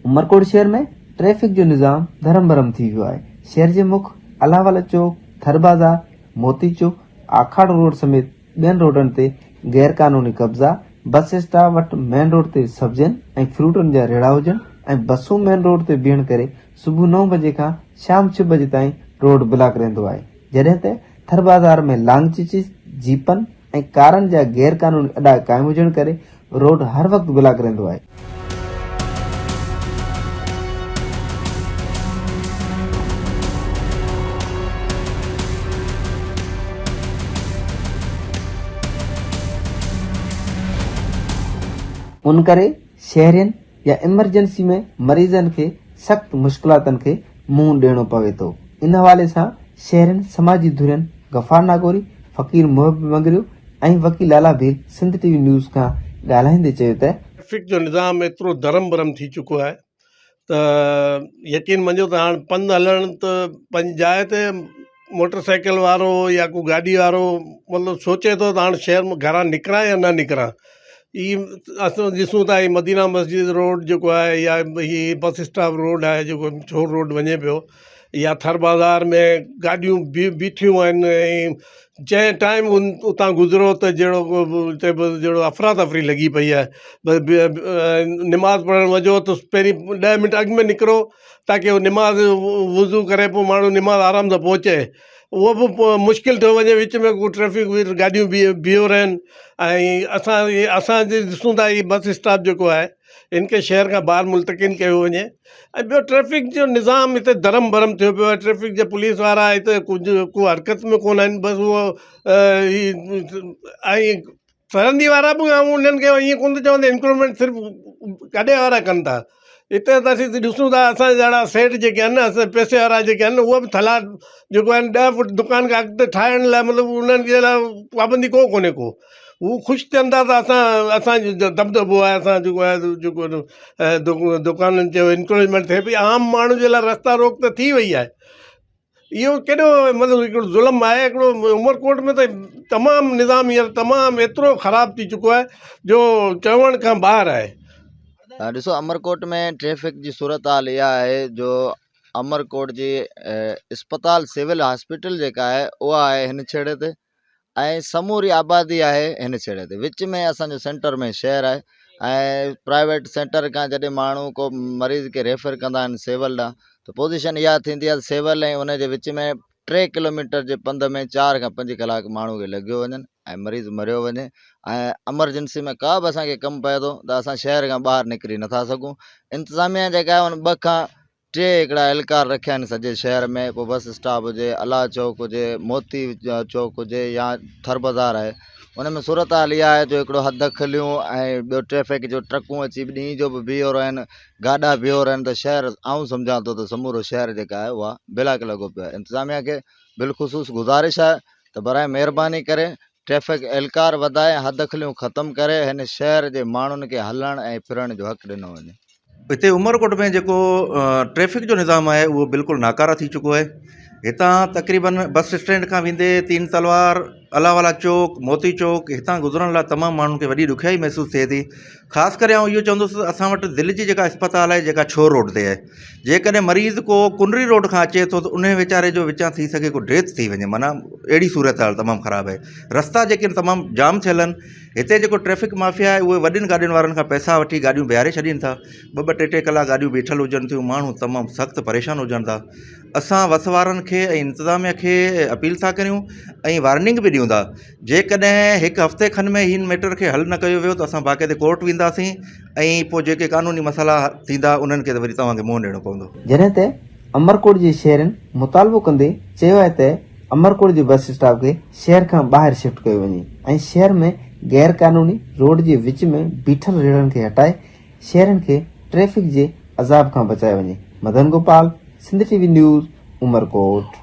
उमरकोट शहर में ट्रैफिक जो निज़ाम धर्म भरम थी वियो आहे। शहर जे मुख अलावाला चौक, थर बाज़ार, मोती चौक, आखाड़ रोड समेत ॿियनि रोडनि ते गैर कानूनी कब्ज़ा, बस स्टॉप वटि मेन रोड ते सब्जियुनि ऐं फ्रूटनि जा रेड़ा हुजनि ऐं बसूं मेन रोड ते बीहण करे सुबुह 9 बजे खां शाम 6 बजे ताईं रोड ब्लॉक रहंदो आहे। जॾहिं त थर बाज़ार में लांगचिचिस, जीपनि ऐं कारनि जा गैर कानूनी अॾा क़ाइमु हुजण करे रोड हर वक़्तु ब्लॉक रहंदो आहे। उन करे शहरियन या इमरजेंसी में मरीजन के सख्त मुश्किलातन के मुंह ॾियणो पवे थो। इन हवाले सां शहरियन समाजी धुरियन गफ़ार नागोरी, फ़कीर मोहब मंगरियो ऐं वकील लाला भील सिंध टीवी न्यूज़ खां ॻाल्हाईंदे चयो त ट्रैफिक जो निज़ाम एतिरो धर्म भरम थी चुको आहे त यकीन मञो त हाणे पंधु हलण त पंहिंजी जाइ ते मोटरसाइकिल वारो या को गाॾी वारो मतिलबु सोचे थो त हाणे शहर में घरां निकिरां या न निकिरां। असां ॾिसूं था ही मदीना मस्जिद रोड जेको आहे या ही बस स्टॉप रोड आहे जेको छोर रोड वञे पियो, या थर बाज़ार में गाॾियूं बीठियूं आहिनि ऐं जंहिं टाइम उतां गुज़रो त जहिड़ो अफ़रा तफ़री लॻी पई आहे। निमाज़ पढ़णु वञो त पहिरीं 10 मिंट अॻु में निकिरो ताकी उहो निमाज़ वुज़ू करे पोइ माण्हू निमाज़ आराम सां पहुचे। उहो बि मुश्किल थो वञे, विच में को ट्रैफिक गाॾियूं बीहो रहनि। ऐं असां ॾिसूं था ही बस स्टॉप जेको आहे इनखे शहर खां ॿाहिरि मुल्तकिन कयो वञे। ऐं ॿियो ट्रैफिक जो निज़ाम हिते धर्म भरम थियो पियो आहे। ट्रैफिक जे पुलिस वारा हिते को हरकत में कोन आहिनि, बसि उहो ऐं फरंदी वारा बि उन्हनि खे ईअं कोन थो चवंदा इंक्रोमेंट सिर्फ़ु गाॾे वारा कनि था। हिते त असीं ॾिसूं था असां जहिड़ा सेठ जेके आहिनि न, असां पैसे वारा जेके आहिनि उहे बि थला जेको आहिनि 10 फुट दुकान खां अॻिते ठाहिण लाइ मतिलबु उन्हनि जे लाइ पाबंदी कोन्हे को। हू ख़ुशि थियनि था त असांजो दबदबो आहे, असां जेको आहे दुकाननि जो इंक्रोचमेंट थिए पई। आम माण्हू जे लाइ रस्ता रोक त थी वई आहे। इहो केॾो मतिलबु हिकिड़ो ज़ुल्म आहे। हिकिड़ो उमरकोट में त तमामु निज़ाम हींअर तमामु एतिरो ख़राबु थी चुको आहे जो चवण खां ॿाहिरि आहे। ॾिसो, अमरकोट में ट्रैफिक जी सूरत हाल इहा आहे जो अमरकोट जी अस्पताल सिविल हॉस्पिटल जेका आहे उहा आहे हिन छेड़े ते ऐं समूरी आबादी आहे हिन छेड़े ते। विच में असांजो सेंटर में शहर आहे ऐं प्राइवेट सेंटर खां जॾहिं माण्हू को मरीज़ खे रेफर कंदा आहिनि सिविल ॾांहुं त पोज़ीशन इहा थींदी आहे सिविल ऐं उनजे विच में 3 किलोमीटर जे पंध में 4 खां 5 कलाक माण्हू खे लॻियो वञनि ऐं मरीज़ मरियो वञे। ऐं एमरजेंसी में का बि असांखे कमु पए थो त असां शहर खां ॿाहिरि निकिरी नथा सघूं। इंतिज़ामिया जेका आहे उन 2 खां 3 हिकिड़ा एहलकार रखिया आहिनि सॼे शहर में। पोइ बस स्टॉप हुजे, अलाह चौक हुजे, मोती चौक हुजे या थर बाज़ार आहे, उन में सूरत हाल इहा आहे जो हिकिड़ो हद खलियूं ऐं ॿियो ट्रैफिक जो ट्रकूं अची ॾींहं जो बि बीहो रहनि, गाॾा बीहो रहनि त शहर आऊं सम्झां थो त समूरो शहर जेका आहे उहा ब्लॉक लॻो पियो आहे। इंतिज़ामिया खे बिलख़ुसूस गुज़ारिश आहे त बराए महिरबानी करे ट्रैफिक एहलकार वधाए, हद खलियूं ख़तमु करे हिन शहर जे माण्हुनि खे हलण ऐं फिरण जो हक़ ॾिनो वञे। हिते उमरकोट में जेको ट्रैफिक जो निज़ाम आहे उहो बिल्कुलु नाकारा थी चुको आहे। हितां तक़रीबन बस स्टैंड खां वेंदे 3 तलवार, अलावाला चौक, मोती चौक हितां गुज़रण लाइ तमामु माण्हुनि खे वॾी ॾुखियाई महसूसु थिए थी। ख़ासि करे आउं इहो चवंदुसि असां वटि दिल्ली जी जेका अस्पताल आहे जेका छोर रोड ते आहे, जेकॾहिं मरीज़ को कुनरी रोड खां अचे थो त उन वीचारे जो विचां थी सघे को डेथ थी वञे। माना अहिड़ी सूरत हाल तमामु ख़राबु आहे। रस्ता जेके तमामु जाम थियल आहिनि। हिते जेको ट्रैफिक माफ़िया आहे उहे वॾियुनि गाॾियुनि वारनि खां पैसा वठी गाॾियूं बीहारे छॾीनि था। 2-2, 3-3 कलाक गाॾियूं बीठल हुजनि थियूं, माण्हू तमामु सख़्तु परेशान हुजनि था। असां वस वारनि खे ऐं इंतिज़ामिया खे अपील था करियूं ऐं वार्निंग बि ॾियूं था, जेकॾहिं 1 हफ़्ते खनि में हिन मैटर खे हल न कयो वियो त असां बाक़ाइदे कोर्ट वेंदासीं ऐं पोइ जेके कानूनी मसइला थींदा उन्हनि खे त वरी तव्हांखे मुंहुं ॾियणो पवंदो। जॾहिं त अमरकोट जे शहरनि मुतालबो कंदे चयो आहे त अमरकोट जे बस स्टॉप खे शहर खां ॿाहिरि शिफ्ट कयो वञे ऐं शहर में गैर कानूनी रोड जे विच में बीठल रेड़नि खे हटाए शहरनि खे ट्रैफिक जे अज़ाब खां बचाए वञे। Madan Gopal, Sindh TV news, Umarkot.